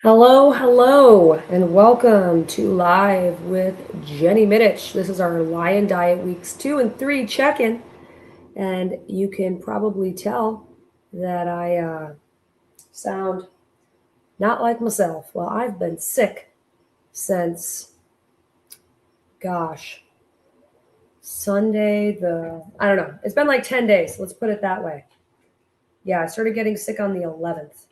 Hello, hello, and welcome to Live with Jenny Mitich. This is our Lion Diet Weeks 2 and 3 check-in, and you can probably tell that I sound not like myself. Well, I've been sick since, Sunday I don't know, it's been like 10 days, let's put it that way. Yeah, I started getting sick on the 11th,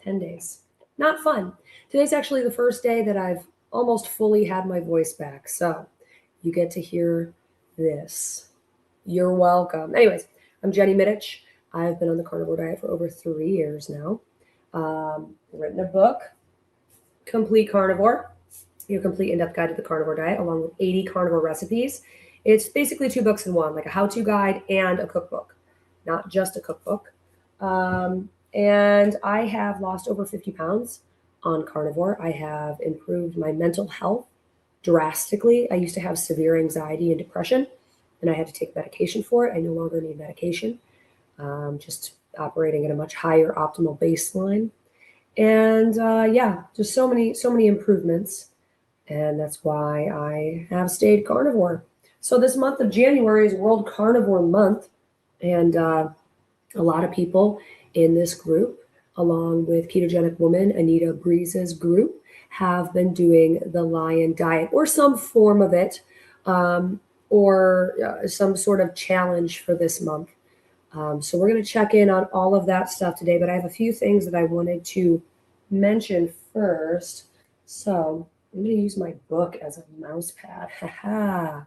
10 days. Not fun. Today's actually the first day that I've almost fully had my voice back. So you get to hear this. You're welcome. Anyways, I'm Jenny Mitich. I've been on the carnivore diet for over 3 years now. Written a book, Complete Carnivore, Your Complete In-Depth Guide to the Carnivore Diet, along with 80 carnivore recipes. It's basically 2 books in one, like a how-to guide and a cookbook, not just a cookbook. And I have lost over 50 pounds on carnivore. I have improved my mental health drastically. I used to have severe anxiety and depression, and I had to take medication for it. I no longer need medication, just operating at a much higher optimal baseline. And yeah, just so many improvements. And that's why I have stayed carnivore. So this month of January is World Carnivore Month. And a lot of people in this group, along with Ketogenic Woman Anita Breeze's group, have been doing the Lion Diet or some form of it, or some sort of challenge for this month. So we're going to check in on all of that stuff today, but I have a few things that I wanted to mention first. So I'm going to use my book as a mouse pad. Haha.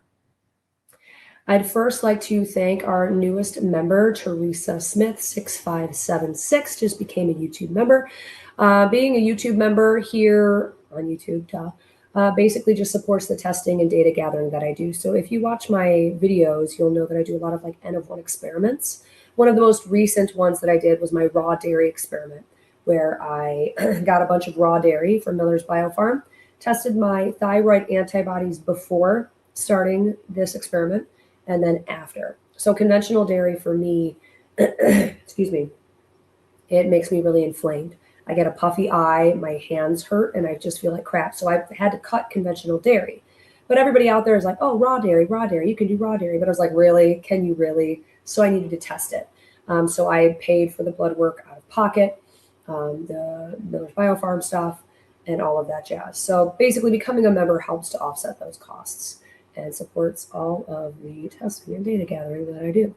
I'd first like to thank our newest member, Teresa Smith, 6576, just became a YouTube member. Being a YouTube member here on YouTube, basically just supports the testing and data gathering that I do. So if you watch my videos, you'll know that I do a lot of like N of 1 experiments. One of the most recent ones that I did was my raw dairy experiment, where I got a bunch of raw dairy from Miller's Biofarm, tested my thyroid antibodies before starting this experiment, and then after. So conventional dairy for me, excuse me, it makes me really inflamed. I get a puffy eye, my hands hurt, and I just feel like crap. So I had to cut conventional dairy. But everybody out there is like, oh, raw dairy, you can do raw dairy. But I was like, really? Can you really? So I needed to test it. So I paid for the blood work out of pocket, the Miller's Biofarm stuff, and all of that jazz. So basically becoming a member helps to offset those costs and supports all of the testing and data gathering that I do.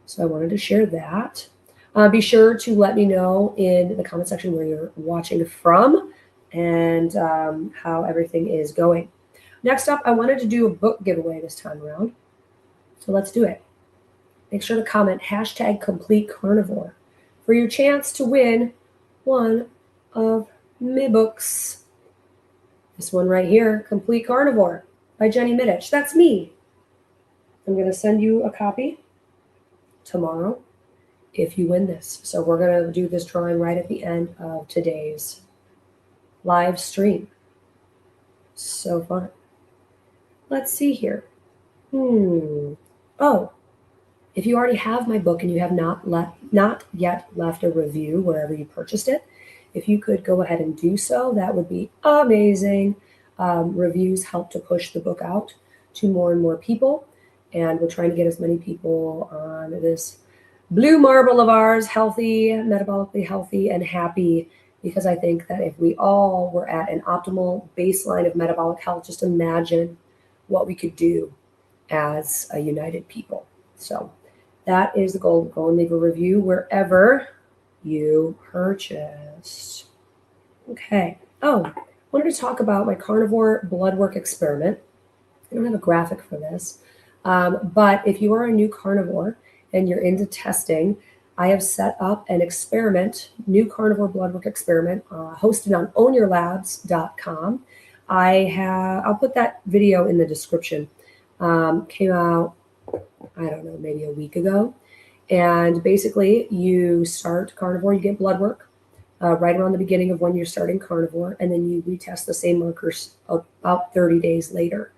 So I wanted to share that. Be sure to let me know in the comment section where you're watching from and how everything is going. Next up, I wanted to do a book giveaway this time around. So let's do it. Make sure to comment #CompleteCarnivore for your chance to win one of my books. This one right here, Complete Carnivore, by Jenny Mitich. That's me. I'm going to send you a copy tomorrow if you win this. So we're going to do this drawing right at the end of today's live stream. So fun. Let's see here. Oh, if you already have my book and you have not yet left a review wherever you purchased it, if you could go ahead and do so, that would be amazing. Reviews help to push the book out to more and more people, and we're trying to get as many people on this blue marble of ours, healthy, metabolically healthy, and happy, because I think that if we all were at an optimal baseline of metabolic health, just imagine what we could do as a united people. So that is the goal. Go and leave a review wherever you purchased. Okay. Oh, I wanted to talk about my carnivore blood work experiment. I don't have a graphic for this, but if you are a new carnivore and you're into testing, I have set up an experiment, new carnivore blood work experiment, hosted on OwnYourLabs.com. I'll put that video in the description. Came out, I don't know, maybe a week ago. And basically you start carnivore, you get blood work right around the beginning of when you're starting carnivore, and then you retest the same markers about 30 days later.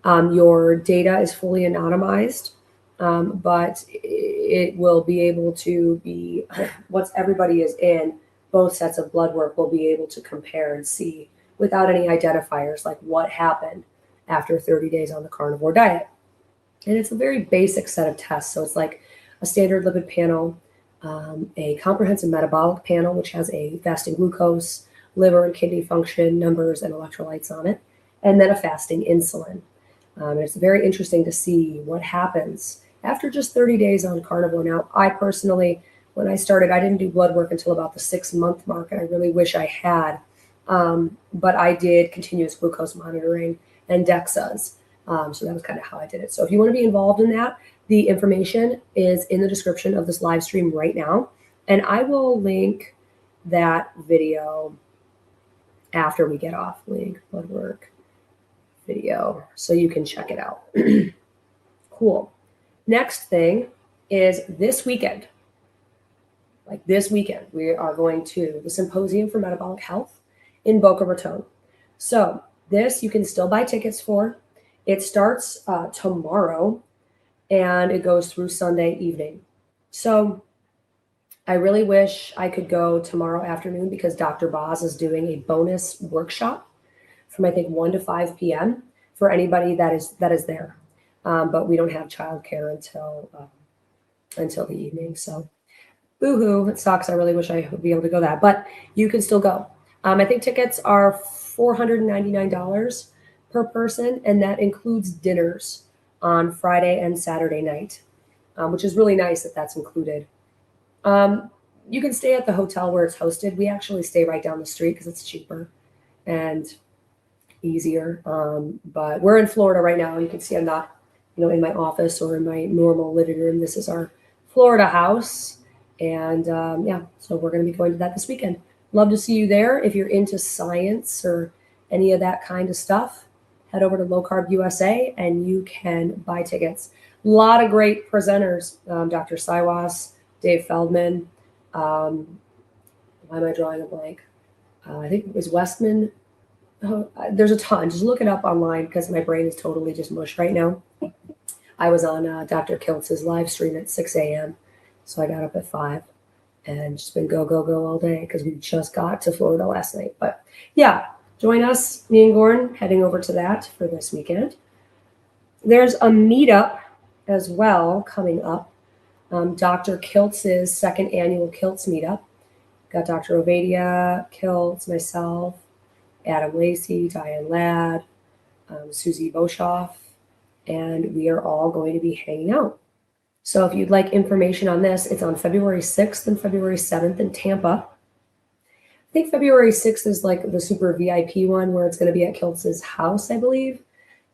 Your data is fully anonymized, but it will be able to be, once everybody is in, both sets of blood work, we'll be able to compare and see without any identifiers, like what happened after 30 days on the carnivore diet. And it's a very basic set of tests. So it's like a standard lipid panel, a comprehensive metabolic panel, which has a fasting glucose, liver and kidney function numbers and electrolytes on it, and then a fasting insulin. And it's very interesting to see what happens after just 30 days on carnivore. Now, I personally, when I started, I didn't do blood work until about the 6-month mark, and I really wish I had. But I did continuous glucose monitoring and DEXAs. So that was kind of how I did it. So if you want to be involved in that, the information is in the description of this live stream right now. And I will link that video after we get off. Link blood work video so you can check it out. Cool. Next thing is this weekend. Like this weekend, we are going to the Symposium for Metabolic Health in Boca Raton. So this you can still buy tickets for. It starts tomorrow and it goes through Sunday evening. So I really wish I could go tomorrow afternoon because Dr. Boz is doing a bonus workshop from I think 1 to 5 p.m. for anybody that is there. But we don't have childcare until the evening. So boo-hoo, it sucks. I really wish I would be able to go that, but you can still go. I think tickets are $499 per person, and that includes dinners on Friday and Saturday night, which is really nice that that's included. You can stay at the hotel where it's hosted. We actually stay right down the street because it's cheaper and easier. But we're in Florida right now. You can see I'm not, in my office or in my normal living room. This is our Florida house. And yeah, so we're going to be going to that this weekend. Love to see you there. If you're into science or any of that kind of stuff, head over to Low Carb USA and you can buy tickets. A lot of great presenters, Dr. Siwas, Dave Feldman. Why am I drawing a blank? I think it was Westman. Oh, there's a ton. Just look it up online because my brain is totally just mush right now. I was on Dr. Kiltz's live stream at 6 a.m. So I got up at 5 and just been go all day because we just got to Florida last night. But yeah, join us, me and Gordon, heading over to that for this weekend. There's a meetup as well coming up. Dr. Kiltz's second annual Kiltz meetup. Got Dr. Ovadia, Kiltz, myself, Adam Lacey, Diane Ladd, Susie Boshoff, and we are all going to be hanging out. So if you'd like information on this, it's on February 6th and February 7th in Tampa. I think February 6th is like the super VIP one where it's going to be at Kiltz's house, I believe.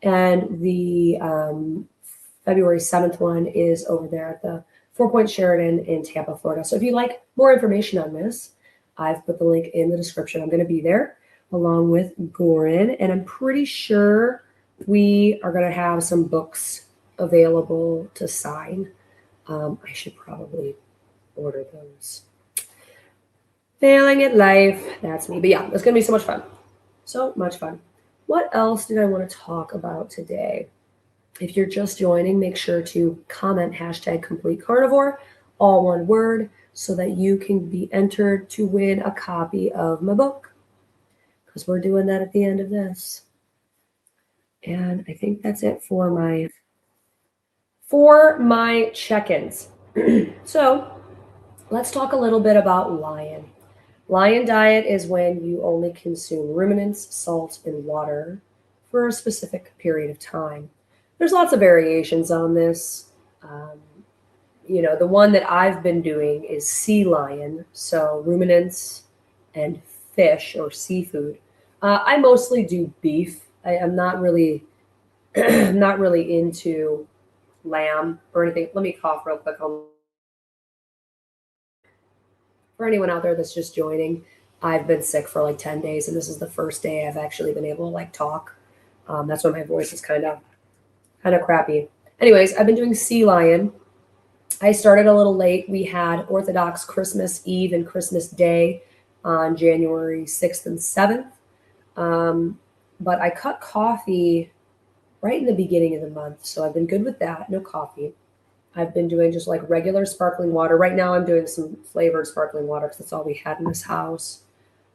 And the February 7th one is over there at the 4 Point Sheridan in Tampa, Florida. So if you'd like more information on this, I've put the link in the description. I'm going to be there along with Goran, and I'm pretty sure we are going to have some books available to sign. I should probably order those. Failing at life, that's me. But yeah, it's going to be so much fun. So much fun. What else did I want to talk about today? If you're just joining, make sure to comment #CompleteCarnivore, all one word, so that you can be entered to win a copy of my book. Because we're doing that at the end of this. And I think that's it for my check-ins. So let's talk a little bit about Lion. Lion diet is when you only consume ruminants, salt, and water for a specific period of time. There's lots of variations on this. The one that I've been doing is Sea Lion, so ruminants and fish or seafood. I mostly do beef. I'm not really into lamb or anything. Let me cough real quick. For anyone out there that's just joining, I've been sick for like 10 days, and this is the first day I've actually been able to talk. That's why my voice is kind of crappy. Anyways, I've been doing Sea Lion. I started a little late. We had Orthodox Christmas Eve and Christmas Day on January 6th and 7th. But I cut coffee right in the beginning of the month, so I've been good with that. No coffee. I've been doing just like regular sparkling water. Right now I'm doing some flavored sparkling water because that's all we had in this house.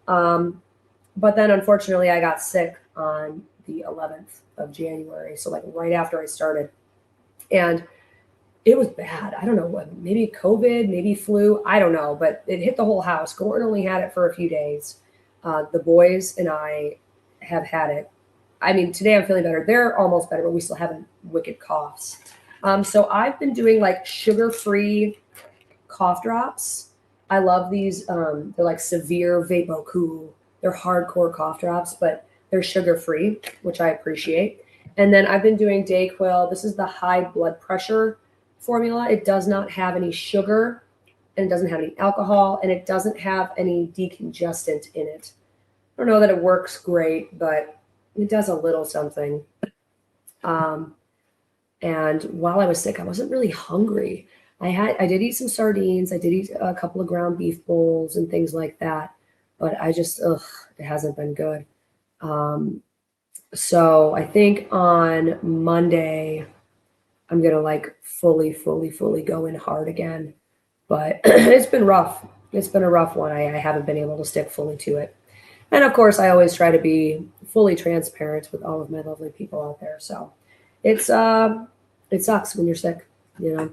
But then unfortunately I got sick on the 11th of January. So like right after I started, and it was bad. I don't know what, maybe COVID, maybe flu. I don't know, but it hit the whole house. Gordon only had it for a few days. The boys and I have had it. I mean, today I'm feeling better. They're almost better, but we still have wicked coughs. So I've been doing like sugar-free cough drops. I love these. They're like severe Vapoku. They're hardcore cough drops, but they're sugar-free, which I appreciate. And then I've been doing Dayquil. This is the high blood pressure formula. It does not have any sugar, and it doesn't have any alcohol, and it doesn't have any decongestant in it. I don't know that it works great, but it does a little something. And while I was sick, I wasn't really hungry. I did eat some sardines. I did eat a couple of ground beef bowls and things like that, but I just, it hasn't been good. So I think on Monday, I'm going to like fully go in hard again, but it's been rough. It's been a rough one. I haven't been able to stick fully to it. And of course, I always try to be fully transparent with all of my lovely people out there. So it's, it sucks when you're sick, you know,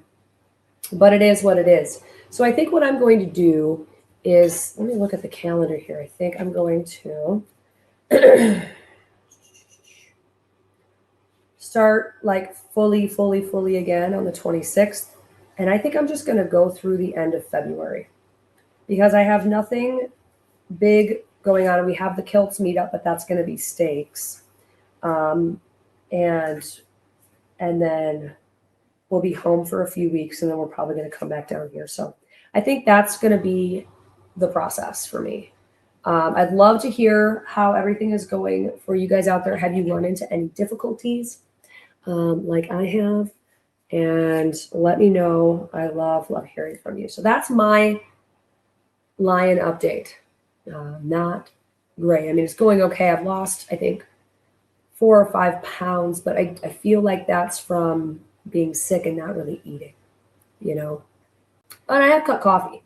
but it is what it is. So I think what I'm going to do is, let me look at the calendar here. I think I'm going to start like fully again on the 26th. And I think I'm just going to go through the end of February because I have nothing big going on. We have the Kilts meetup, but that's going to be steaks. And then we'll be home for a few weeks, and then we're probably going to come back down here. So I think that's going to be the process for me. I'd love to hear how everything is going for you guys out there. Have you run into any difficulties like I have? And let me know. I love hearing from you. So that's my lion update. Not great. I mean, it's going okay. I've lost, I think, 4 or 5 pounds, but I feel like that's from being sick and not really eating, you know. And I have cut coffee,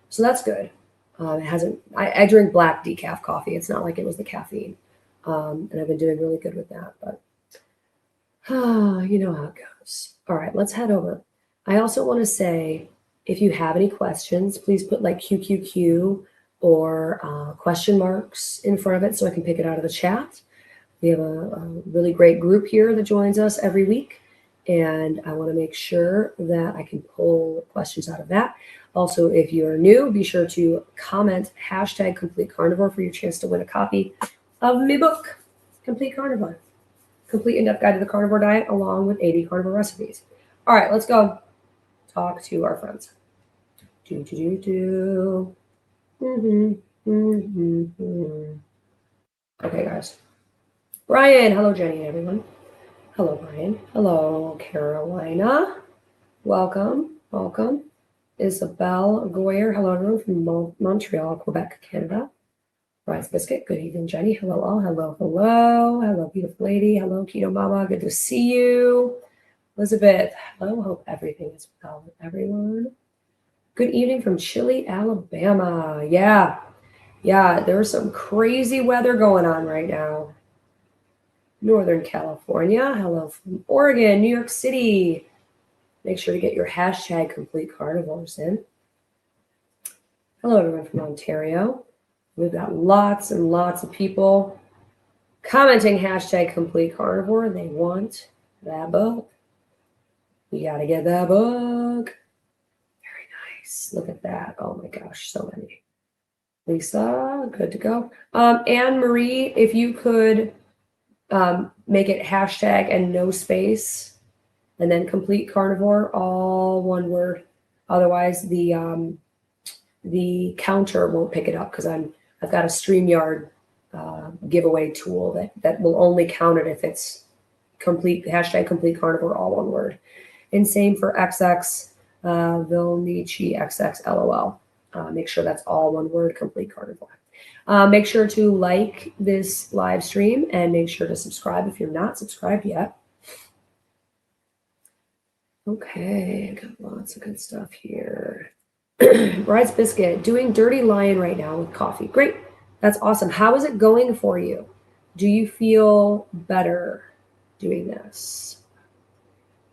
so that's good. It hasn't. I drink black decaf coffee. It's not like it was the caffeine, and I've been doing really good with that. But you know how it goes. All right, let's head over. I also want to say, if you have any questions, please put like QQQ or question marks in front of it so I can pick it out of the chat. We have a really great group here that joins us every week, and I want to make sure that I can pull questions out of that. Also, if you're new, be sure to comment #CompleteCarnivore for your chance to win a copy of my book, Complete Carnivore, Complete In-Depth Guide to the Carnivore Diet, along with 80 carnivore recipes. All right, let's go talk to our friends. Okay, guys. Brian, hello, Jenny, everyone. Hello, Brian. Hello, Carolina. Welcome. Isabel Goyer. Hello, everyone from Montreal, Quebec, Canada. Rice Biscuit. Good evening, Jenny. Hello, all. Hello, beautiful lady. Hello, Keto Mama. Good to see you. Elizabeth. Hello. Hope everything is well with everyone. Good evening from Chile, Alabama. Yeah, there's some crazy weather going on right now. Northern California. Hello from Oregon, New York City. Make sure to get your #CompleteCarnivores in. Hello, everyone from Ontario. We've got lots and lots of people commenting #CompleteCarnivore. They want that book. We got to get that book. Very nice. Look at that. Oh my gosh, so many. Lisa, good to go. Anne Marie, if you could make it hashtag and no space, and then Complete Carnivore, all one word. Otherwise, the counter won't pick it up because I've got a StreamYard giveaway tool that will only count it if it's complete Complete Carnivore, all one word. And same for XX Vilnici XX LOL. Make sure that's all one word, Complete Carnivore. Make sure to like this live stream and make sure to subscribe if you're not subscribed yet. Okay, I got lots of good stuff here. Rice biscuit, doing Dirty Lion right now with coffee. Great. That's awesome. How is it going for you? Do you feel better doing this?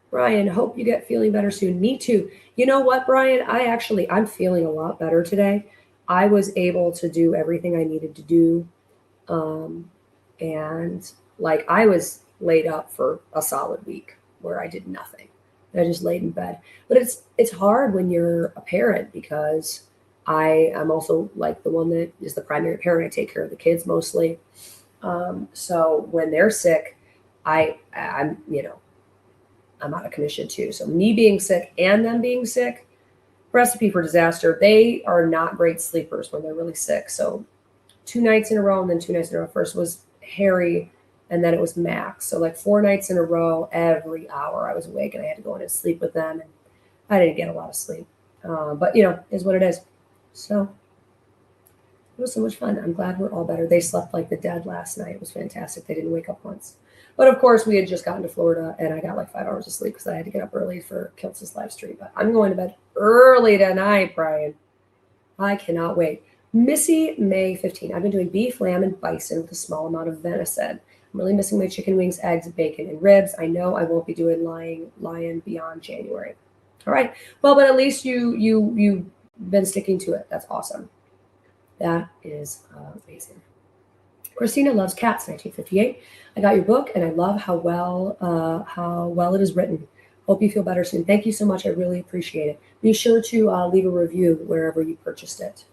Brian, hope you get feeling better soon. Me too. You know what, Brian? I'm feeling a lot better today. I was able to do everything I needed to do. And like I was laid up for a solid week where I did nothing. I just laid in bed. But it's hard when you're a parent because I am also like the one that is the primary parent. I take care of the kids mostly. So when they're sick, I'm I'm out of commission too. So me being sick and them being sick, recipe for disaster. They are not great sleepers when they're really sick. So 2 nights in a row and then 2 nights in a row. First was Harry and then it was Max. So like 4 nights in a row, every hour I was awake and I had to go in and sleep with them. And I didn't get a lot of sleep. But is what it is. So it was so much fun. I'm glad we're all better. They slept like the dead last night. It was fantastic. They didn't wake up once. But of course, we had just gotten to Florida and I got like 5 hours of sleep because I had to get up early for Kiltz's live stream. But I'm going to bed early tonight, Brian. I cannot wait. Missy May 15. I've been doing beef, lamb, and bison with a small amount of venison. I'm really missing my chicken wings, eggs, bacon, and ribs. I know I won't be doing lion beyond January. All right. Well, but at least you've been sticking to it. That's awesome. That is amazing. Christina loves cats, 1958. I got your book, and I love how well it is written. Hope you feel better soon. Thank you so much. I really appreciate it. Be sure to leave a review wherever you purchased it.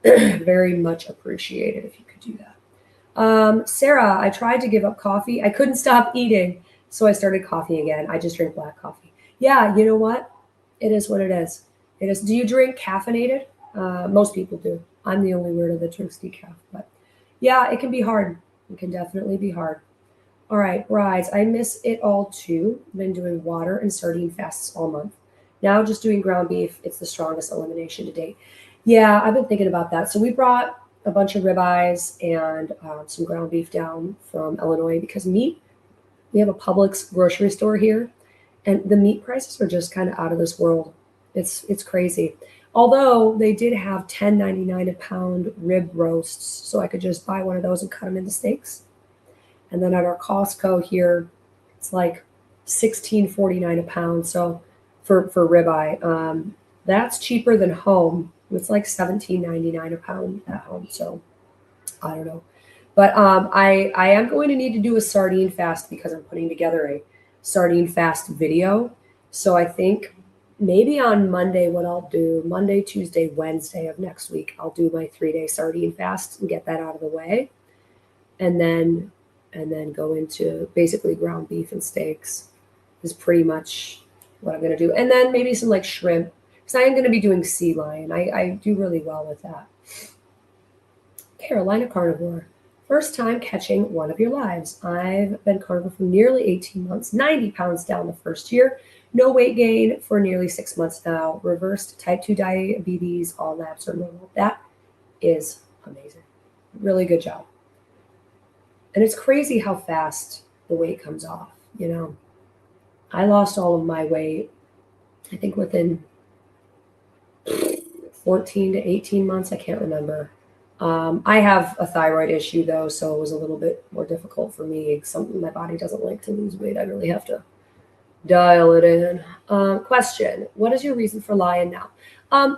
Very much appreciated if you could do that. Sarah, I tried to give up coffee. I couldn't stop eating, so I started coffee again. I just drink black coffee. Yeah, you know what? It is what it is. It is. Do you drink caffeinated? Most people do. I'm the only weirdo that drinks decaf, but yeah, it can be hard. It can definitely be hard. All right, brides, I miss it all too. Been doing water and sardine fasts all month. Now just doing ground beef. It's the strongest elimination to date. Yeah, I've been thinking about that. So we brought a bunch of ribeyes and some ground beef down from Illinois because meat, we have a Publix grocery store here, and the meat prices are just kind of out of this world. It's crazy. Although they did have $10.99 a pound rib roasts, so I could just buy one of those and cut them into steaks. And then at our Costco here, it's like $16.49 a pound. So for ribeye, that's cheaper than home. It's like $17.99 a pound at home. So I don't know, but I am going to need to do a sardine fast because I'm putting together a sardine fast video. So I think maybe on Monday, what I'll do, Monday, Tuesday, Wednesday of next week, I'll do my 3-day sardine fast and get that out of the way. And then go into basically ground beef and steaks is pretty much what I'm going to do. And then maybe some like shrimp, because I am going to be doing sea lion. I do really well with that. Carolina Carnivore. First time catching one of your lives. I've been carnivore for nearly 18 months, 90 pounds down the first year. No weight gain for nearly 6 months now. Reversed type 2 diabetes. All labs are normal. That is amazing. Really good job. And it's crazy how fast the weight comes off. I lost all of my weight, I think within 14 to 18 months. I can't remember. I have a thyroid issue though, so it was a little bit more difficult for me. My body doesn't like to lose weight. I really have to dial it in. Question: what is your reason for lying now?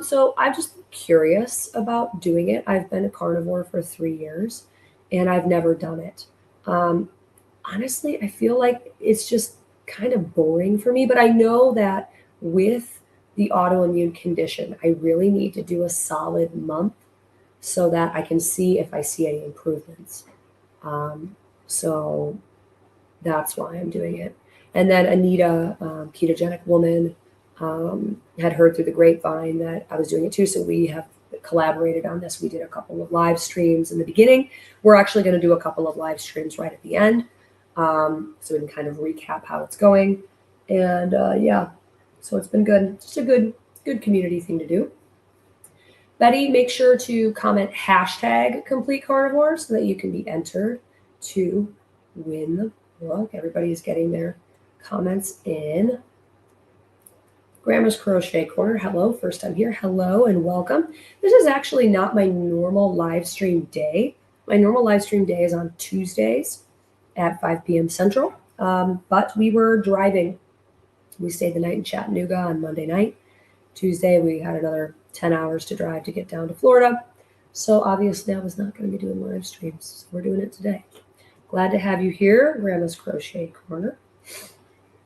So I'm just curious about doing it. I've been a carnivore for 3 years, and I've never done it. Honestly, I feel like it's just kind of boring for me. But I know that with the autoimmune condition, I really need to do a solid month so that I can see if I see any improvements. So that's why I'm doing it. And then Anita, ketogenic woman, had heard through the grapevine that I was doing it too. So we have collaborated on this. We did a couple of live streams in the beginning. We're actually going to do a couple of live streams right at the end. So we can kind of recap how it's going. And yeah, so it's been good. Just a good community thing to do. Betty, make sure to comment #CompleteCarnivore so that you can be entered to win the book. Everybody is getting their comments in. Grandma's Crochet Corner. Hello, first time here. Hello and welcome. This is actually not my normal live stream day. My normal live stream day is on Tuesdays at 5 p.m. Central. But we were driving. We stayed the night in Chattanooga on Monday night. Tuesday, we had another 10 hours to drive to get down to Florida. So obviously I was not going to be doing live streams. So we're doing it today. Glad to have you here, Grandma's Crochet Corner.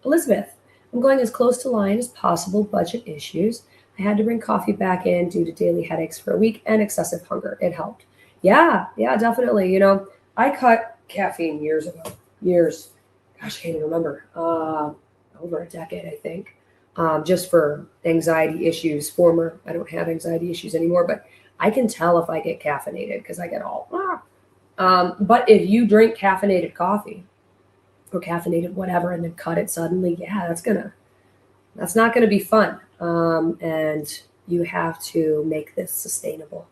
Elizabeth, I'm going as close to line as possible, budget issues. I had to bring coffee back in due to daily headaches for a week and excessive hunger. It helped. Yeah, definitely. You know, I cut caffeine years ago. Years. Gosh, I can't even remember. Over a decade, I think. Just for anxiety issues. I don't have anxiety issues anymore, but I can tell if I get caffeinated because I get all, but if you drink caffeinated coffee or caffeinated whatever and then cut it suddenly, yeah, that's not gonna be fun. And you have to make this sustainable.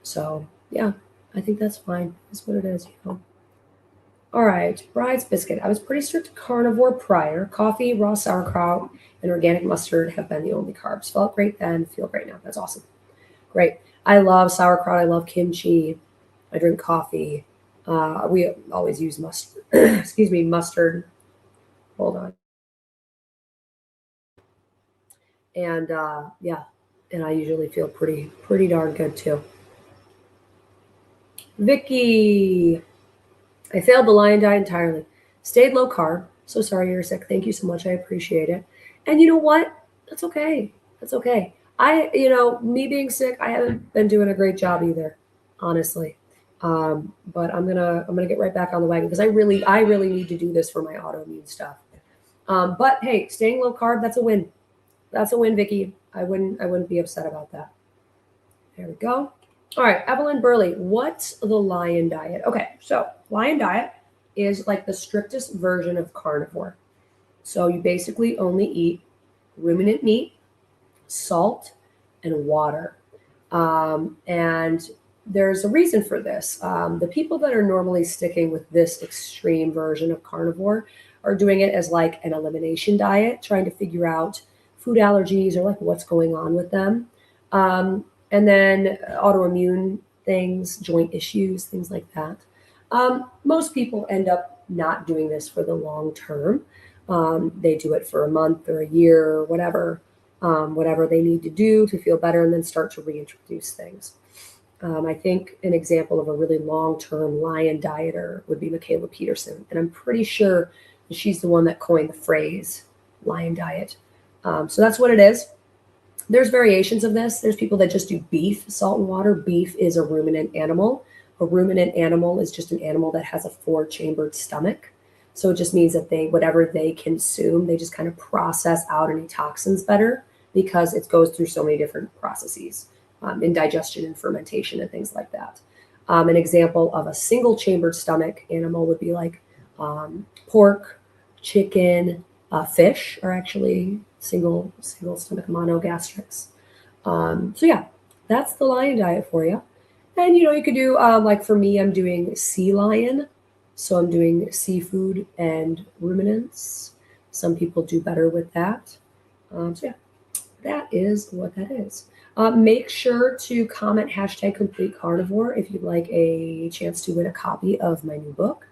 So yeah, I think that's fine. That's what it is, you know. All right, Bride's Biscuit. I was pretty strict carnivore prior. Coffee, raw sauerkraut, and organic mustard have been the only carbs. Felt great then, feel great now. That's awesome. Great. I love sauerkraut. I love kimchi. I drink coffee. We always use mustard. Excuse me, mustard. Hold on. And yeah, and I usually feel pretty darn good too. Vicky. I failed the lion diet entirely. Stayed low carb. So sorry you're sick. Thank you so much. I appreciate it. And you know what? That's okay. That's okay. Me being sick, I haven't been doing a great job either, honestly. But I'm gonna get right back on the wagon because I really need to do this for my autoimmune stuff. But hey, staying low carb, that's a win. That's a win, Vicky. I wouldn't be upset about that. There we go. All right, Evelyn Burley, what's the lion diet? Okay, so lion diet is like the strictest version of carnivore. So you basically only eat ruminant meat, salt, and water. And there's a reason for this. The people that are normally sticking with this extreme version of carnivore are doing it as like an elimination diet, trying to figure out food allergies or like what's going on with them. And then autoimmune things, joint issues, things like that. Most people end up not doing this for the long term. They do it for a month or a year or whatever they need to do to feel better and then start to reintroduce things. I think an example of a really long-term lion dieter would be Michaela Peterson. And I'm pretty sure that she's the one that coined the phrase lion diet. So that's what it is. There's variations of this. There's people that just do beef, salt and water. Beef is a ruminant animal. A ruminant animal is just an animal that has a 4-chambered stomach. So it just means that whatever they consume, they just kind of process out any toxins better because it goes through so many different processes in digestion and fermentation and things like that. An example of a single-chambered stomach animal would be like pork, chicken, fish are actually single stomach monogastrics. So yeah, that's the lion diet for you. And you could do like for me, I'm doing sea lion. So I'm doing seafood and ruminants. Some people do better with that. So yeah, that is what that is. Make sure to comment #CompleteCarnivore if you'd like a chance to win a copy of my new book.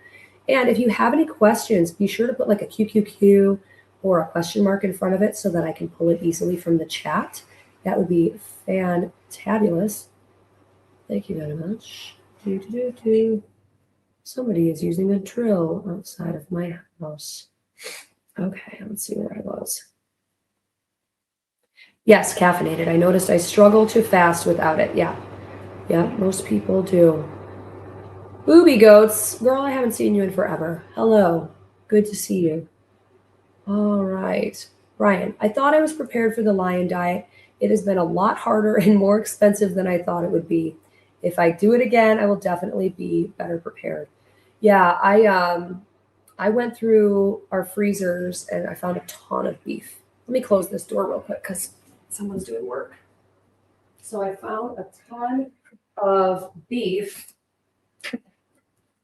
And if you have any questions, be sure to put like a QQQ or a question mark in front of it so that I can pull it easily from the chat. That would be fantabulous. Thank you very much. Somebody is using a drill outside of my house. Okay, let's see where I was. Yes, caffeinated. I noticed I struggle to fast without it. Yeah, most people do. Booby goats. Girl, I haven't seen you in forever. Hello. Good to see you. All right. Brian, I thought I was prepared for the lion diet. It has been a lot harder and more expensive than I thought it would be. If I do it again, I will definitely be better prepared. Yeah, I went through our freezers and I found a ton of beef. Let me close this door real quick because someone's doing work. So I found a ton of beef,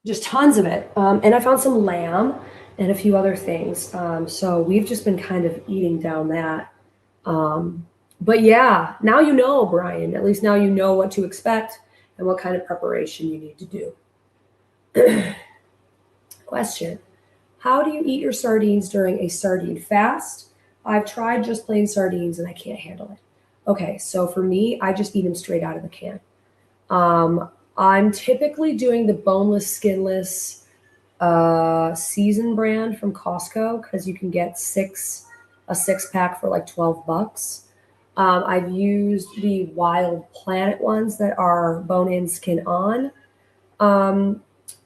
just tons of it. And I found some lamb and a few other things. So we've just been kind of eating down that. But yeah, now you know, Brian, at least now you know what to expect and what kind of preparation you need to do. Question. How do you eat your sardines during a sardine fast? I've tried just plain sardines and I can't handle it. Okay, so for me, I just eat them straight out of the can. I'm typically doing the boneless, skinless season brand from Costco because you can get a 6-pack for like $12. I've used the Wild Planet ones that are bone in, skin on.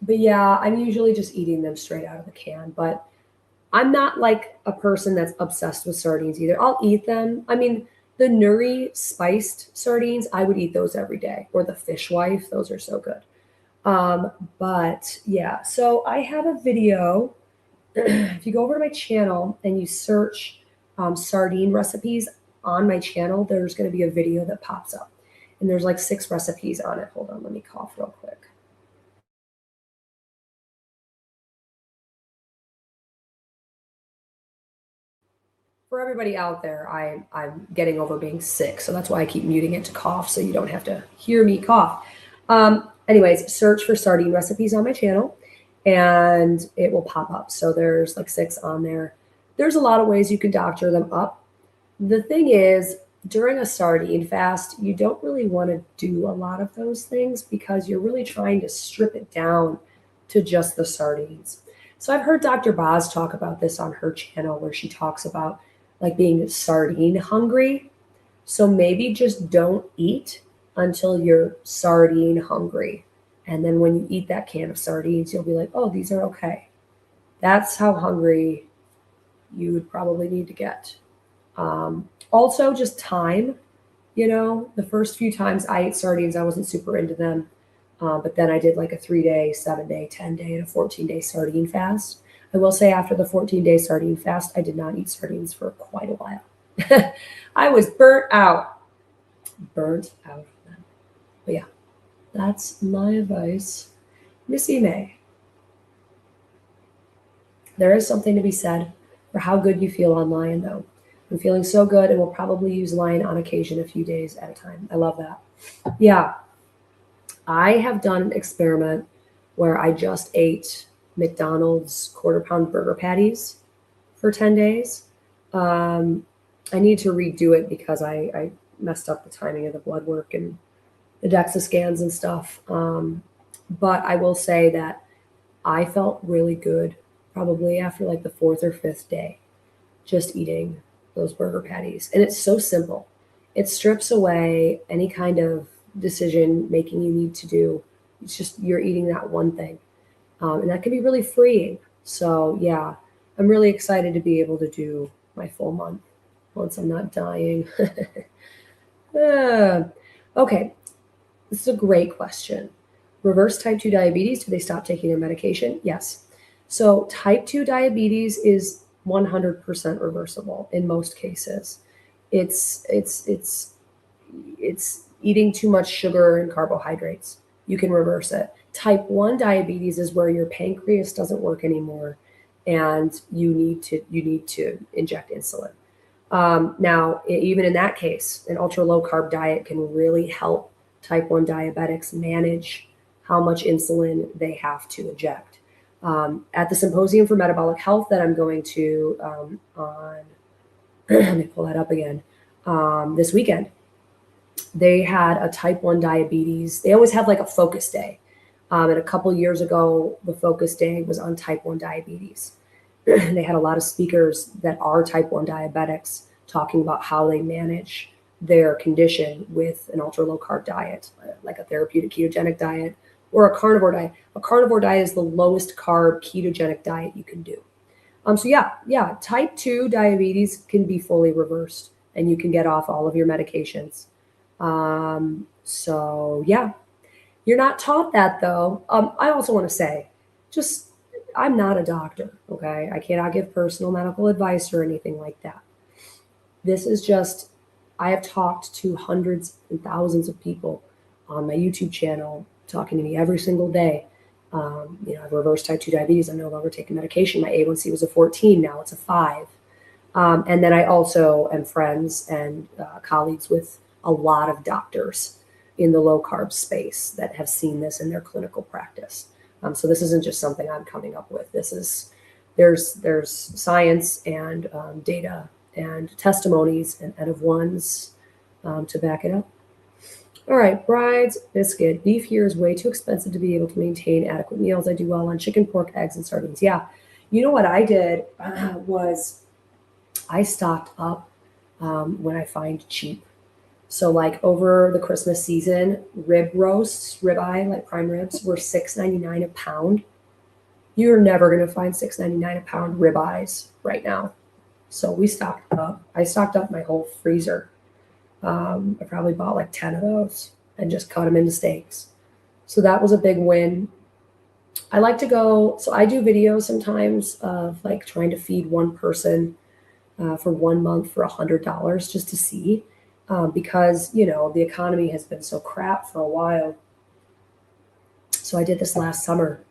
But yeah, I'm usually just eating them straight out of the can. But I'm not like a person that's obsessed with sardines either. I'll eat them. I mean, the Nuri spiced sardines, I would eat those every day. Or the Fish Wife, those are so good. But yeah, so I have a video. If you go over to my channel and you search sardine recipes on my channel, there's going to be a video that pops up. And there's like 6 recipes on it. Hold on, let me cough real quick. For everybody out there, I'm getting over being sick, so that's why I keep muting it to cough, so you don't have to hear me cough. Anyways, search for sardine recipes on my channel, and it will pop up. So there's like 6 on there. There's a lot of ways you can doctor them up. The thing is, during a sardine fast, you don't really want to do a lot of those things because you're really trying to strip it down to just the sardines. So I've heard Dr. Boz talk about this on her channel where she talks about like being sardine hungry. So maybe just don't eat until you're sardine hungry. And then when you eat that can of sardines, you'll be like, oh, these are okay. That's how hungry you would probably need to get. Also, just time. You know, the first few times I ate sardines, I wasn't super into them. But then I did like a 3-day, 7-day, 10-day, and a 14-day sardine fast. I will say after the 14-day sardine fast, I did not eat sardines for quite a while. I was burnt out. Burnt out of them. But yeah, that's my advice. Missy May. There is something to be said for how good you feel on Lion, though. I'm feeling so good and will probably use Lion on occasion a few days at a time. I love that. Yeah. I have done an experiment where I just ate McDonald's quarter-pound burger patties for 10 days. I need to redo it because I messed up the timing of the blood work and the DEXA scans and stuff. But I will say that I felt really good probably after like the 4th or 5th day just eating those burger patties. And it's so simple. It strips away any kind of decision making you need to do. It's just you're eating that one thing. And that can be really freeing. So yeah, I'm really excited to be able to do my full month once I'm not dying. Okay, this is a great question. Reverse type 2 diabetes, do they stop taking their medication? Yes. So type 2 diabetes is 100% reversible in most cases. It's eating too much sugar and carbohydrates. You can reverse it. Type 1 diabetes is where your pancreas doesn't work anymore and you need to inject insulin. Now, even in that case, an ultra low carb diet can really help type 1 diabetics manage how much insulin they have to inject. At the Symposium for Metabolic Health that I'm going to on, let me pull that up again, this weekend, they had a type 1 diabetes. They always have like a focus day. And a couple years ago, the focus day was on type 1 diabetes. They had a lot of speakers that are type 1 diabetics talking about how they manage their condition with an ultra low carb diet, like a therapeutic ketogenic diet or a carnivore diet. A carnivore diet is the lowest carb ketogenic diet you can do. So yeah, type 2 diabetes can be fully reversed and you can get off all of your medications. So yeah, you're not taught that though. I also want to say, I'm not a doctor, okay? I cannot give personal medical advice or anything like that. This is just, I have talked to hundreds and thousands of people on my YouTube channel, talking to me every single day. I've reversed type 2 diabetes. I'm no longer taking medication. My A1C was a 14. Now it's a 5. And then I also am friends and colleagues with a lot of doctors in the low carb space that have seen this in their clinical practice. So this isn't just something I'm coming up with. There's science and data and testimonies and N of ones to back it up. All right, Bride's Biscuit. Beef here is way too expensive to be able to maintain adequate meals. I do well on chicken, pork, eggs, and sardines. Yeah, you know what I did was I stocked up when I find cheap. So like over the Christmas season, rib roasts, ribeye, like prime ribs, were $6.99 a pound. You're never going to find $6.99 a pound ribeyes right now. So we stocked up. I stocked up my whole freezer. I probably bought like 10 of those and just cut them into steaks. So that was a big win. I like to go, so I do videos sometimes of like trying to feed one person for 1 month for $100 just to see. Because, the economy has been so crap for a while. So I did this last summer.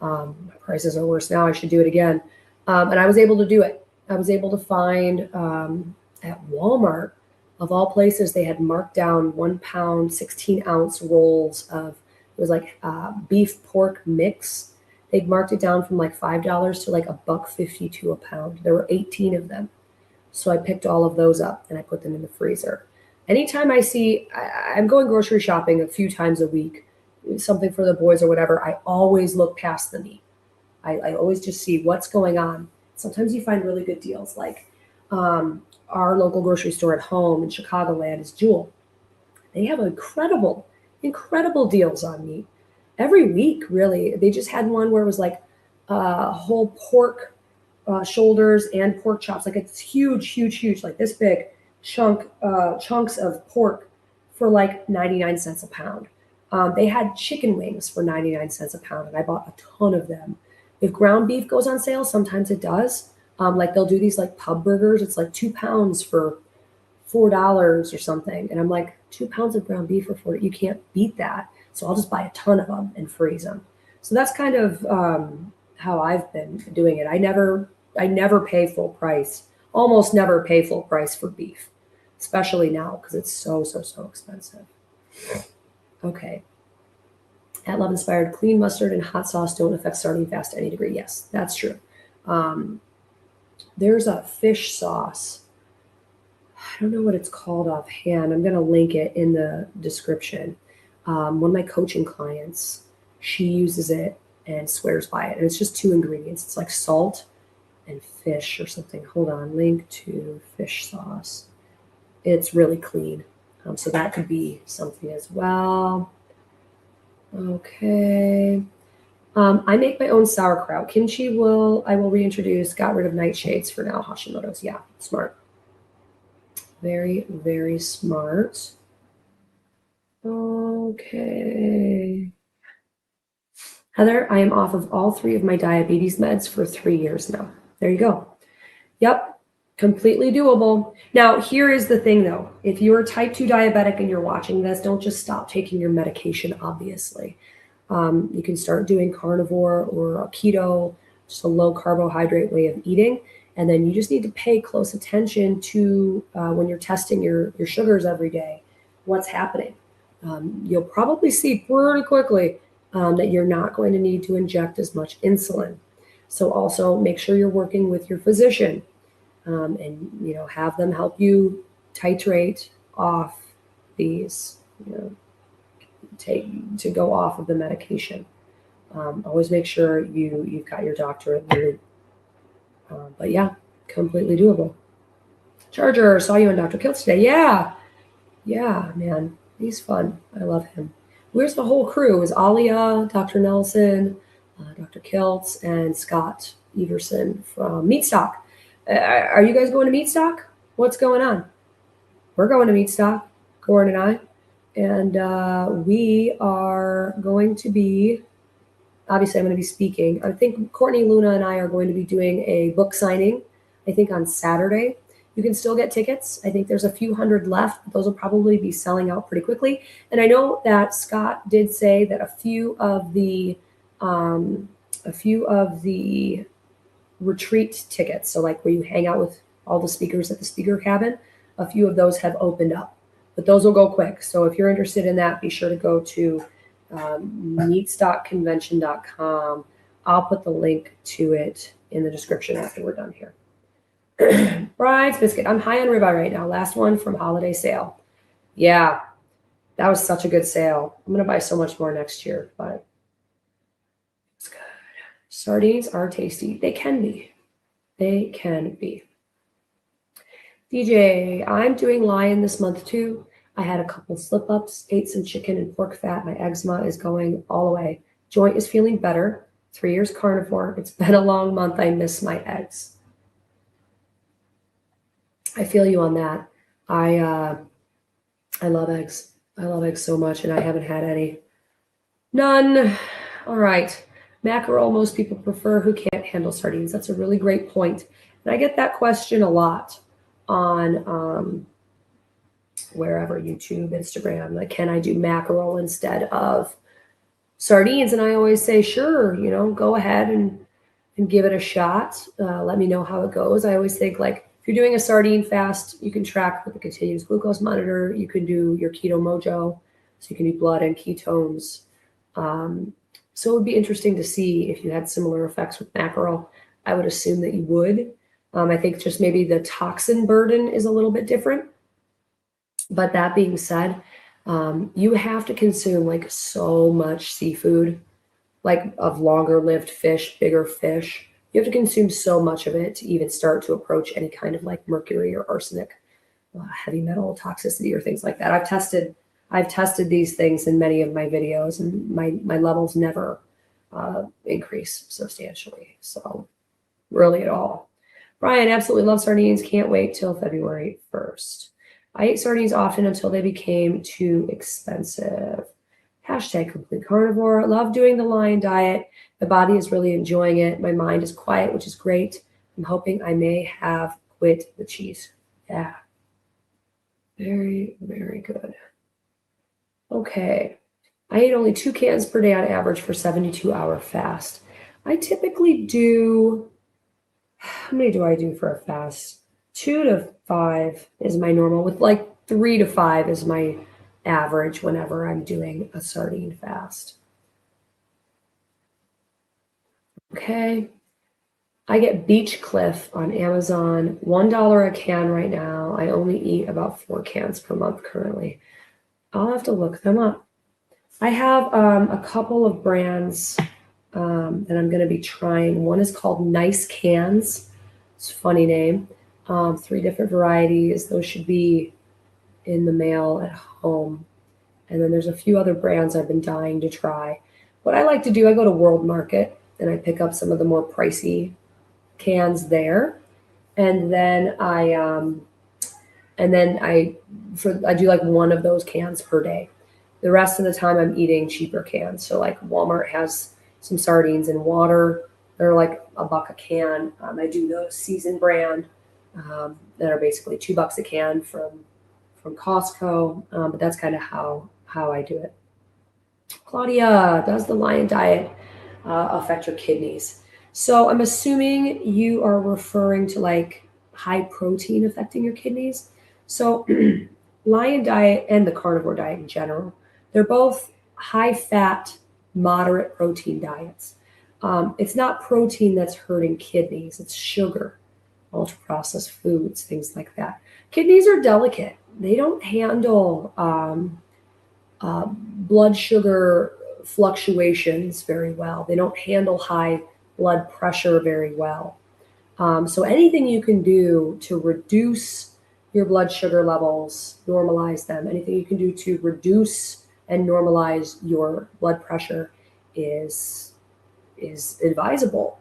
My prices are worse now. I should do it again. And I was able to do it. I was able to find at Walmart, of all places, they had marked down 1 pound, 16-ounce rolls of, it was like beef pork mix. They'd marked it down from like $5 to like $1.52 a pound. There were 18 of them. So I picked all of those up and I put them in the freezer. Anytime I see, I'm going grocery shopping a few times a week, something for the boys or whatever, I always look past the meat. I always just see what's going on. Sometimes you find really good deals, like our local grocery store at home in Chicagoland is Jewel. They have incredible deals on meat. Every week, really. They just had one where it was like whole pork shoulders and pork chops. Like it's huge, like this big chunks of pork for like 99 cents a pound. They had chicken wings for 99 cents a pound, and I bought a ton of them. If ground beef goes on sale, sometimes it does. Like they'll do these like pub burgers. It's like 2 pounds for $4 or something. And I'm like, 2 pounds of ground beef for $4, you can't beat that. So I'll just buy a ton of them and freeze them. So that's kind of how I've been doing it. I never pay full price, almost never pay full price for beef, especially now because it's so expensive. Okay. At Love Inspired, clean mustard and hot sauce don't affect starting fast to any degree. Yes, that's true. There's a fish sauce. I don't know what it's called offhand. I'm going to link it in the description. One of my coaching clients, she uses it and swears by it. And it's just 2 ingredients. It's like salt and fish or something. Hold on. Link to fish sauce. It's really clean. So that could be something as well. Okay. I make my own sauerkraut. Kimchi I will reintroduce. Got rid of nightshades for now. Hashimoto's. Yeah, smart. Very, very smart. Okay. Heather, I am off of all 3 of my diabetes meds for 3 years now. There you go. Yep, completely doable. Now, here is the thing, though. If you're type 2 diabetic and you're watching this, don't just stop taking your medication, obviously. You can start doing carnivore or a keto, just a low carbohydrate way of eating. And then you just need to pay close attention to when you're testing your sugars every day, what's happening. You'll probably see pretty quickly that you're not going to need to inject as much insulin. So also make sure you're working with your physician and, have them help you titrate off these, to go off of the medication. Always make sure you've got your doctor in the loop. But yeah, completely doable. Charger, saw you on Dr. Kiltz today. Yeah, man, he's fun. I love him. Where's the whole crew? Is Alia, Dr. Nelson, Dr. Kiltz, and Scott Everson from Meatstock. Are you guys going to Meatstock? What's going on? We're going to Meatstock, Gordon and I. And we are going to be, obviously I'm going to be speaking. I think Courtney, Luna, and I are going to be doing a book signing, I think on Saturday. You can still get tickets. I think there's a few hundred left, but those will probably be selling out pretty quickly. And I know that Scott did say that a few of the a few of the retreat tickets, so like where you hang out with all the speakers at the speaker cabin, a few of those have opened up, but those will go quick. So if you're interested in that, be sure to go to meatstockconvention.com. I'll put the link to it in the description after we're done here. Bride's biscuit. I'm high on ribeye right now. Last one from holiday sale. Yeah, that was such a good sale. I'm going to buy so much more next year, but it's good. Sardines are tasty. They can be. They can be. DJ, I'm doing lion this month too. I had a couple slip-ups, ate some chicken and pork fat. My eczema is going all the way. Joint is feeling better. 3 years carnivore. It's been a long month. I miss my eggs. I feel you on that. I love eggs. I love eggs so much, and I haven't had any. None. All right. Mackerel, most people prefer who can't handle sardines. That's a really great point. And I get that question a lot on wherever, YouTube, Instagram. Like, can I do mackerel instead of sardines? And I always say, sure, go ahead and give it a shot. Let me know how it goes. I always think, like, if you're doing a sardine fast, you can track with a continuous glucose monitor. You can do your keto mojo, so you can do blood and ketones. So it would be interesting to see if you had similar effects with mackerel. I would assume that you would. I think just maybe the toxin burden is a little bit different. But that being said, you have to consume like so much seafood, like of longer lived fish, bigger fish. You have to consume so much of it to even start to approach any kind of like mercury or arsenic, heavy metal toxicity or things like that. I've tested these things in many of my videos, and my levels never increase substantially. So really at all. Brian, absolutely love sardines. Can't wait till February 1st. I ate sardines often until they became too expensive. Hashtag complete carnivore. Love doing the lion diet. The body is really enjoying it. My mind is quiet, which is great. I'm hoping I may have quit the cheese. Yeah. Very, very good. Okay. I eat only 2 cans per day on average for 72-hour fast. I typically do, how many do I do for a fast? 2 to 5 is my normal, with like 3 to 5 is my average whenever I'm doing a sardine fast. Okay. I get Beach Cliff on Amazon, $1 a can right now. I only eat about 4 cans per month currently. I'll have to look them up. I have a couple of brands that I'm going to be trying. One is called Nice Cans. It's a funny name. 3 different varieties. Those should be in the mail at home. And then there's a few other brands I've been dying to try. What I like to do, I go to World Market and I pick up some of the more pricey cans there. And then I do like 1 of those cans per day. The rest of the time I'm eating cheaper cans. So like Walmart has some sardines in water. They're like $1 a can. I do the Season brand that are basically $2 a can from Costco. But that's kind of how I do it. Claudia, does the lion diet affect your kidneys? So I'm assuming you are referring to like high protein affecting your kidneys. So lion diet and the carnivore diet in general, they're both high fat, moderate protein diets. It's not protein that's hurting kidneys, it's sugar, ultra processed foods, things like that. Kidneys are delicate. They don't handle blood sugar fluctuations very well. They don't handle high blood pressure very well. So anything you can do to reduce your blood sugar levels, normalize them, anything you can do to reduce and normalize your blood pressure is advisable.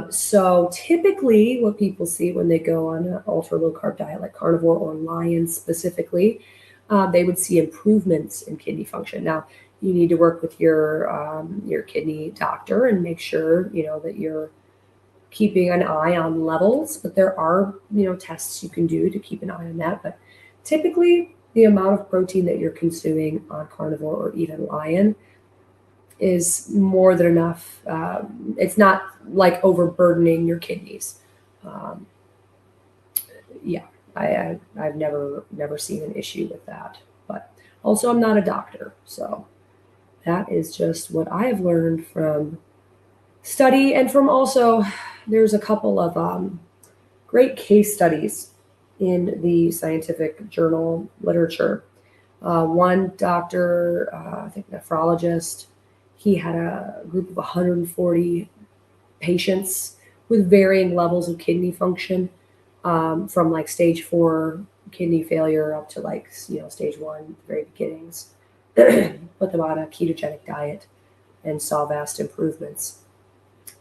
So typically what people see when they go on an ultra low carb diet like carnivore or lion specifically, they would see improvements in kidney function. Now, you need to work with your kidney doctor and make sure, that you're keeping an eye on levels, but there are, tests you can do to keep an eye on that. But typically the amount of protein that you're consuming on carnivore or even lion is more than enough. It's not like overburdening your kidneys. Yeah, I've never seen an issue with that. But also, I'm not a doctor, so that is just what I have learned from study and from also. There's a couple of great case studies in the scientific journal literature. One doctor, I think nephrologist, he had a group of 140 patients with varying levels of kidney function, from like stage 4 kidney failure up to like, stage 1, the very beginnings. Put them on a ketogenic diet and saw vast improvements,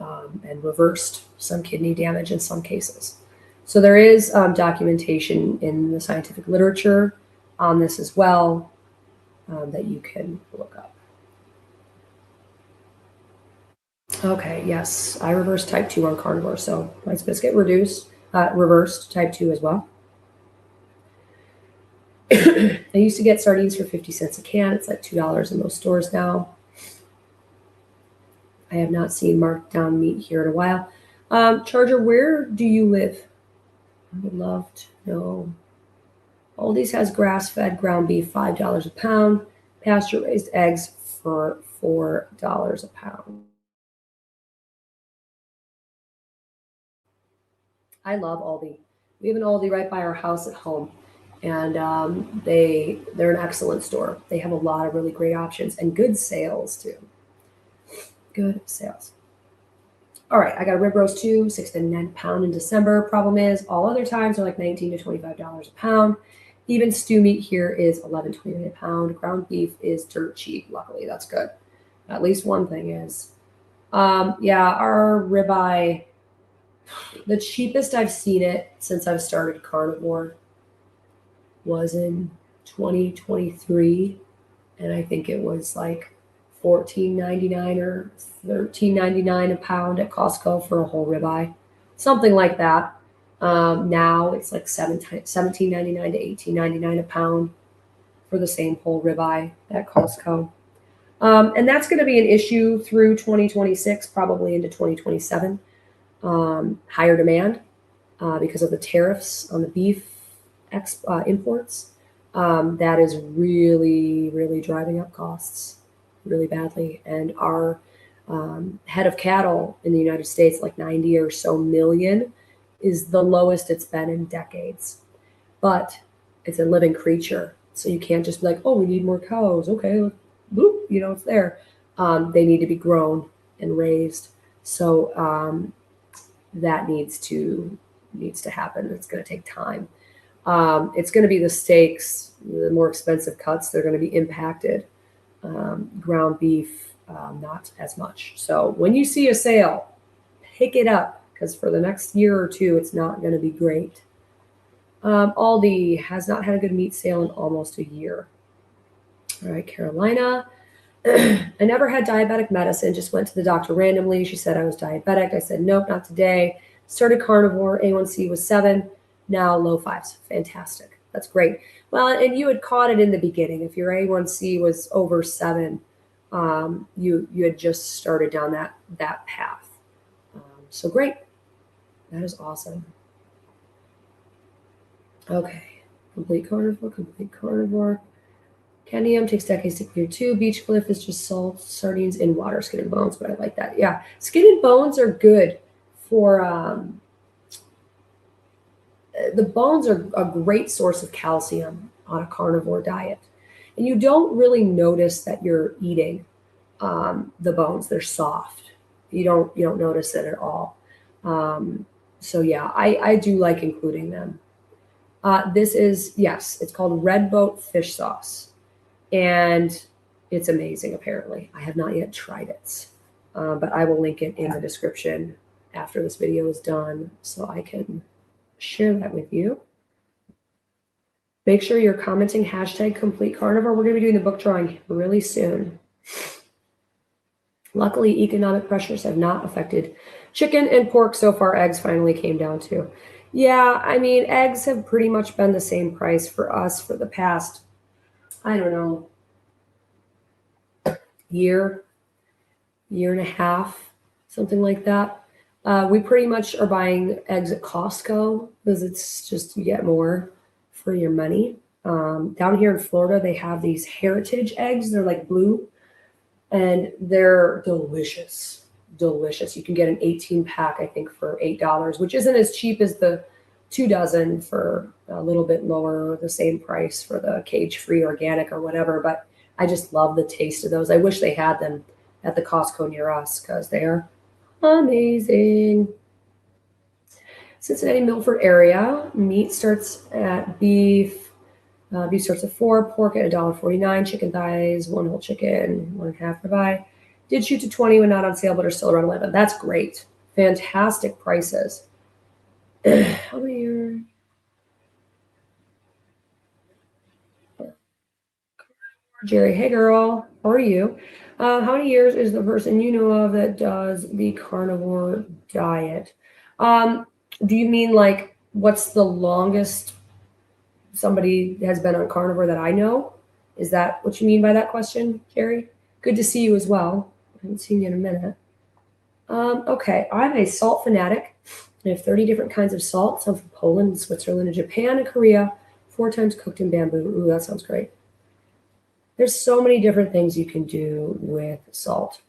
and reversed some kidney damage in some cases. So there is documentation in the scientific literature on this as well, that you can look up. Okay, yes, I reversed type 2 on carnivore, so rice biscuit reversed type 2 as well. I used to get sardines for 50 cents a can. It's like $2 in most stores now. I have not seen marked down meat here in a while. Charger, where do you live? I would love to know. Aldi's has grass-fed ground beef, $5 a pound. Pasture-raised eggs for $4 a pound. I love Aldi. We have an Aldi right by our house at home, and they're an excellent store. They have a lot of really great options and good sales too. Good sales. All right, I got a rib roast too, $6.99 a pound in December. Problem is, all other times are like $19 to $25 a pound. Even stew meat here is $11.29 a pound. Ground beef is dirt cheap. Luckily, that's good. At least one thing is. Yeah, our ribeye, the cheapest I've seen it since I've started carnivore was in 2023, and I think it was like $14.99 or $13.99 a pound at Costco for a whole ribeye, something like that. Now it's like $17.99 to $18.99 a pound for the same whole ribeye at Costco. And that's going to be an issue through 2026, probably into 2027. Higher demand because of the tariffs on the beef imports. That is really, really driving up costs really badly. And our head of cattle in the United States, like 90 or so million, is the lowest it's been in decades. But it's a living creature. So you can't just be like, oh, we need more cows. Okay, boop, it's there. They need to be grown and raised. So that needs to happen. It's going to take time. It's going to be the steaks, the more expensive cuts, they're going to be impacted. Ground beef, not as much. So when you see a sale, pick it up, because for the next year or two, it's not going to be great. Aldi has not had a good meat sale in almost a year. All right, Carolina. I never had diabetic medicine, just went to the doctor randomly. She said I was diabetic. I said, nope, not today. Started carnivore, A1C was 7, now low 5s. Fantastic. That's great. Well, and you had caught it in the beginning. If your A1C was over 7, you had just started down that path. So great. That is awesome. Okay. Complete carnivore. Cadmium takes decades to clear too. Beach cliff is just salt, sardines, and water, skin and bones, but I like that. Yeah, skin and bones are good for, the bones are a great source of calcium on a carnivore diet. And you don't really notice that you're eating the bones. They're soft. You don't notice it at all. So yeah, I do like including them. This is, yes, it's called Red Boat fish sauce. And it's amazing, apparently. I have not yet tried it, but I will link it in the description after this video is done so I can share that with you. Make sure you're commenting #complete carnivore. We're going to be doing the book drawing really soon. Luckily, economic pressures have not affected chicken and pork so far. Eggs finally came down too. Yeah, I mean, eggs have pretty much been the same price for us for the past, I don't know, year. year and a half, something like that. We pretty much are buying eggs at Costco because it's just, you get more for your money. Down here in Florida, they have these heritage eggs. They're like blue and they're delicious, delicious. You can get an 18 pack, I think, for $8, which isn't as cheap as the 2 dozen, for a little bit lower, the same price for the cage-free organic or whatever. But I just love the taste of those. I wish they had them at the Costco near us because they are amazing. Cincinnati, Milford area. Meat starts at beef. Beef starts at $4, pork at $1.49, chicken thighs, 1 whole chicken, 1.5 ribeye. Did shoot to 20 when not on sale, but are still around 11. That's great. Fantastic prices. How many years? Jerry, hey girl, how are you? How many years is the person you know of that does the carnivore diet? Do you mean like what's the longest somebody has been on carnivore that I know? Is that what you mean by that question, Jerry? Good to see you as well. I haven't seen you in a minute. Okay, I'm a salt fanatic. I have 30 different kinds of salt. Some from Poland, Switzerland, and Japan, and Korea. 4 times cooked in bamboo. Ooh, that sounds great. There's so many different things you can do with salt.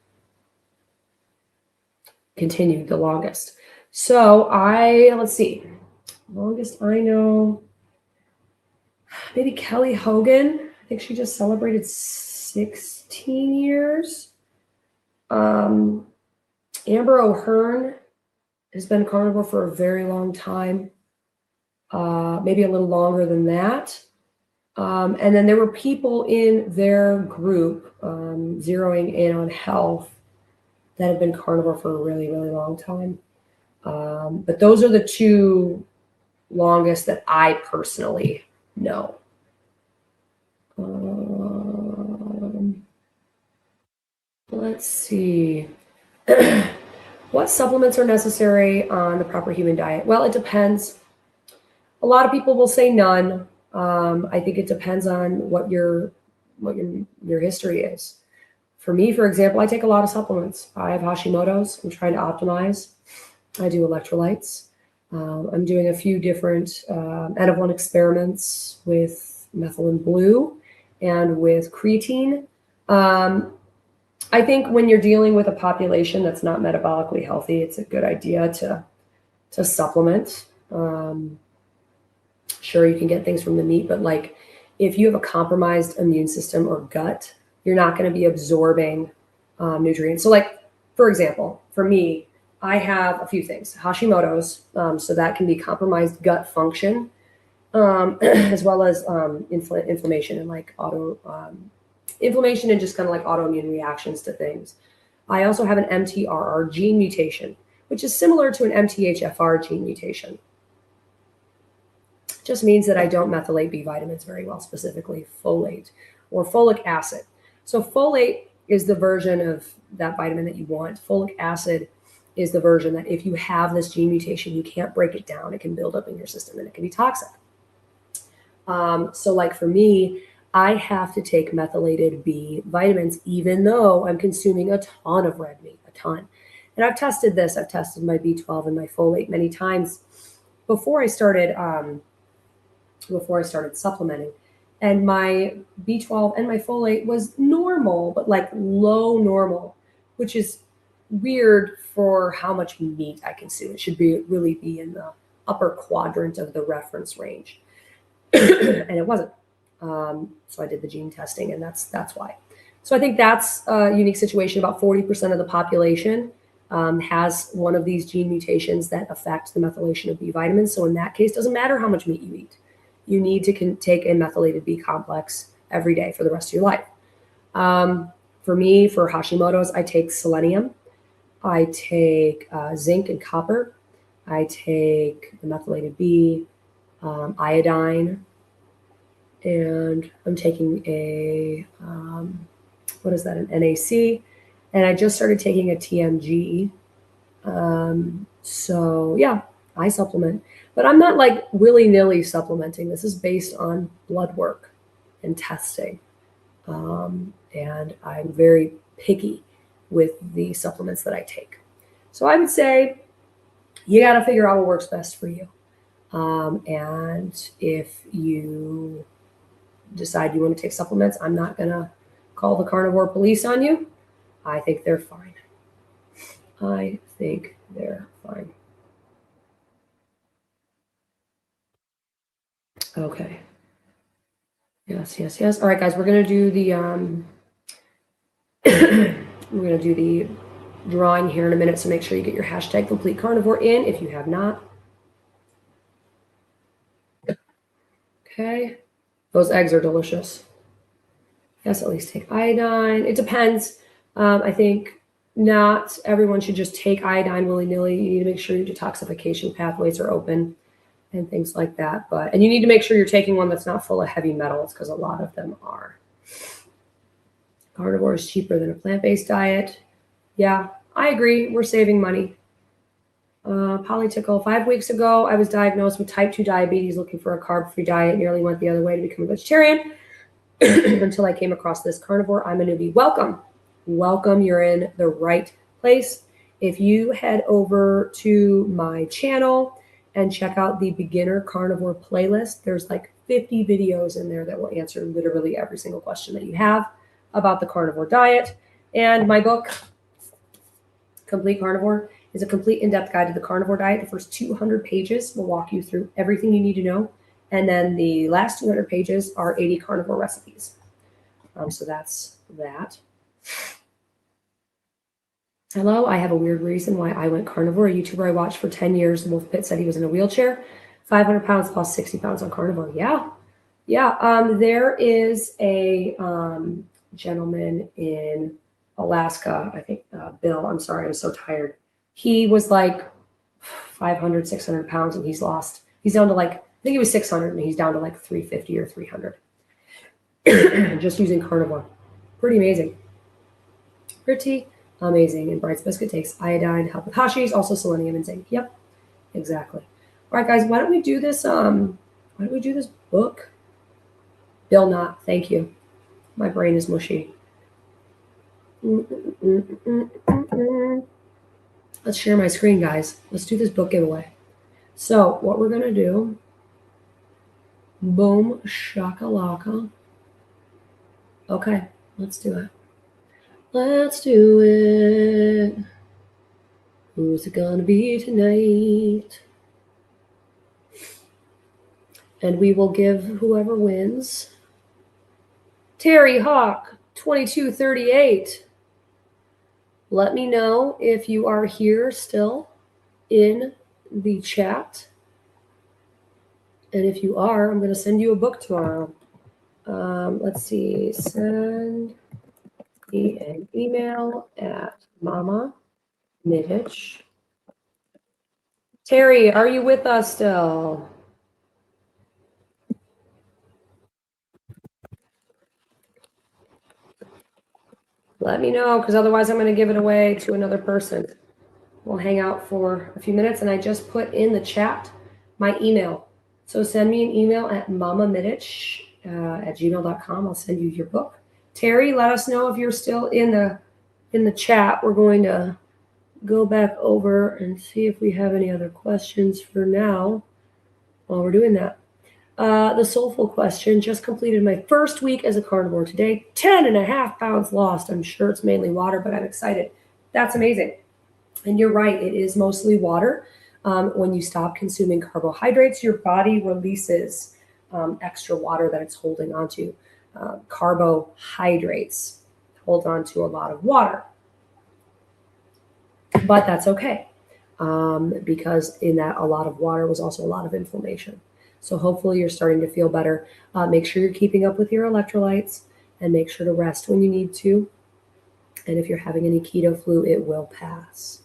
Continued the longest. So let's see. Longest I know, maybe Kelly Hogan. I think she just celebrated 16 years. Amber O'Hearn has been carnivore for a very long time, maybe a little longer than that. And then there were people in their group zeroing in on health that have been carnivore for a really, really long time. But those are the 2 longest that I personally know. Let's see. What supplements are necessary on the proper human diet? Well, it depends. A lot of people will say none. I think it depends on what your history is. For me, for example, I take a lot of supplements. I have Hashimoto's. I'm trying to optimize. I do electrolytes. I'm doing a few different N of 1 experiments with methylene blue and with creatine. I think when you're dealing with a population that's not metabolically healthy, it's a good idea to supplement. Sure, you can get things from the meat, but like if you have a compromised immune system or gut, you're not going to be absorbing nutrients. So like, for example, for me, I have a few things. Hashimoto's, so that can be compromised gut function, as well as inflammation and like inflammation and just kind of like autoimmune reactions to things. I also have an MTRR gene mutation, which is similar to an MTHFR gene mutation. Just means that I don't methylate B vitamins very well, specifically folate or folic acid. So folate is the version of that vitamin that you want. Folic acid is the version that if you have this gene mutation, you can't break it down. It can build up in your system and it can be toxic. So like for me, I have to take methylated B vitamins, even though I'm consuming a ton of red meat, a ton. And I've tested this. I've tested my B12 and my folate many times before I started supplementing. And my B12 and my folate was normal, but like low normal, which is weird for how much meat I consume. It should really be in the upper quadrant of the reference range. And it wasn't. So I did the gene testing, and that's why. So I think that's a unique situation. About 40% of the population has one of these gene mutations that affect the methylation of B vitamins. So in that case, it doesn't matter how much meat you eat. You need to take a methylated B complex every day for the rest of your life. For me, for Hashimoto's, I take selenium. I take zinc and copper. I take the methylated B, iodine, and I'm taking a, what is that, an NAC, and I just started taking a TMG. So yeah, I supplement, but I'm not like willy-nilly supplementing. This is based on blood work. and testing. And I'm very picky with the supplements that I take. So I would say you got to figure out what works best for you. And if you decide you want to take supplements, I'm not going to call the carnivore police on you. I think they're fine. I think they're fine. Okay. Yes, yes, yes. All right, guys, we're going to do the we're going to do the drawing here in a minute, so make sure you get your hashtag complete carnivore in if you have not. Okay. Those eggs are delicious. Yes, at least take iodine. It depends. I think not everyone should just take iodine willy-nilly. You need to make sure your detoxification pathways are open and things like that. And you need to make sure you're taking one that's not full of heavy metals, because a lot of them are. Carnivore is cheaper than a plant-based diet. Yeah, I agree. We're saving money. Polytickle. 5 weeks ago, I was diagnosed with type 2 diabetes, looking for a carb-free diet. Nearly went the other way to become a vegetarian until I came across this carnivore. I'm a newbie. Welcome. Welcome. You're in the right place. If you head over to my channel and check out the beginner carnivore playlist, there's like 50 videos in there that will answer literally every single question that you have about the carnivore diet. And my book, Complete Carnivore, is a complete in-depth guide to the carnivore diet. The first 200 pages will walk you through everything you need to know. And then the last 200 pages are 80 carnivore recipes. So that's that. Hello, I have a weird reason why I went carnivore. A YouTuber I watched for 10 years, Wolf Pitt, said he was in a wheelchair. 500 pounds, lost 60 pounds on carnivore. Yeah. There is a gentleman in Alaska, I think, Bill, I'm sorry, I'm so tired. He was like 500, 600 pounds, and he's down to like, I think he was 600, and he's down to like 350 or 300. Just using carnivore. Pretty amazing. Pretty amazing. And Bright's Biscuit takes iodine, help with Hashis, also selenium and zinc. Yep, exactly. All right, guys, why don't we do this? Book? Bill Knott, thank you. My brain is mushy. Let's share my screen, guys. Let's do this book giveaway. So what we're gonna do, boom, shakalaka. Okay, let's do it. Let's do it. Who's it gonna be tonight? And we will give whoever wins. Terry Hawk, 2238. Let me know if you are here still in the chat. And if you are, I'm going to send you a book tomorrow. Let's see. Send me an email at Mama Mitich. Terry, are you with us still? Let me know, because otherwise I'm going to give it away to another person. We'll hang out for a few minutes, and I just put in the chat my email. So send me an email at mamamitich@gmail.com. I'll send you your book. Terry, let us know if you're still in the chat. We're going to go back over and see if we have any other questions for now while we're doing that. The soulful question: just completed my first week as a carnivore today. 10.5 pounds lost. I'm sure it's mainly water, but I'm excited. That's amazing. And you're right, it is mostly water. When you stop consuming carbohydrates, your body releases extra water that it's holding onto. Carbohydrates hold on to a lot of water. But that's okay, because in that a lot of water was also a lot of inflammation. So hopefully you're starting to feel better. Make sure you're keeping up with your electrolytes, and make sure to rest when you need to. And if you're having any keto flu, it will pass.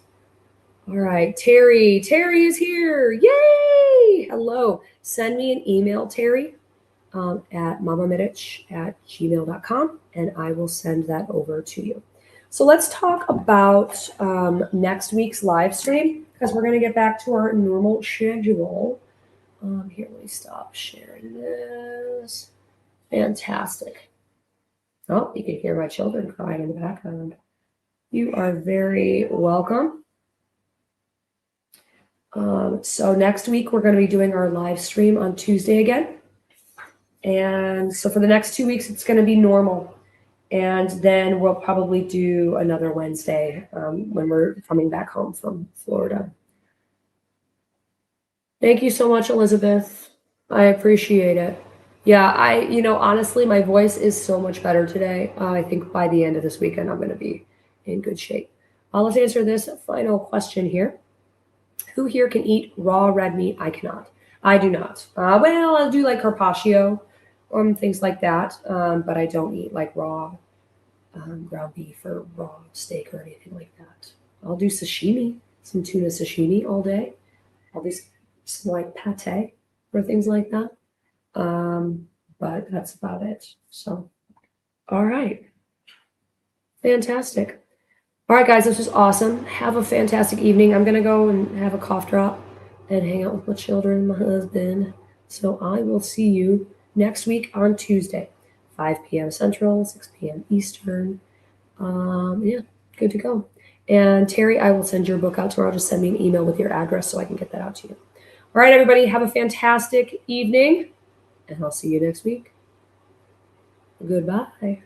All right, Terry is here. Yay! Hello. Send me an email, Terry, at mamamitich@gmail.com, and I will send that over to you. So let's talk about next week's live stream, because we're going to get back to our normal schedule. Here, let me stop sharing this. Fantastic. Oh, you can hear my children crying in the background. You are very welcome. So next week, we're going to be doing our live stream on Tuesday again. And so for the next 2 weeks, it's going to be normal. And then we'll probably do another Wednesday when we're coming back home from Florida. Thank you so much, Elizabeth. I appreciate it. Yeah, honestly, my voice is so much better today. I think by the end of this weekend, I'm going to be in good shape. Let's answer this final question here. Who here can eat raw red meat? I cannot. I do not. Well, I'll do like carpaccio or things like that, but I don't eat like raw ground beef or raw steak or anything like that. I'll do sashimi, some tuna sashimi all day. I'll do some like pate or things like that. But that's about it. So, all right. Fantastic. All right, guys, this was awesome. Have a fantastic evening. I'm going to go and have a cough drop and hang out with my children and my husband. So I will see you next week on Tuesday, 5 p.m. Central, 6 p.m. Eastern. Yeah, good to go. And Terry, I will send your book out to her. I'll just send me an email with your address so I can get that out to you. All right, everybody, have a fantastic evening, and I'll see you next week. Goodbye.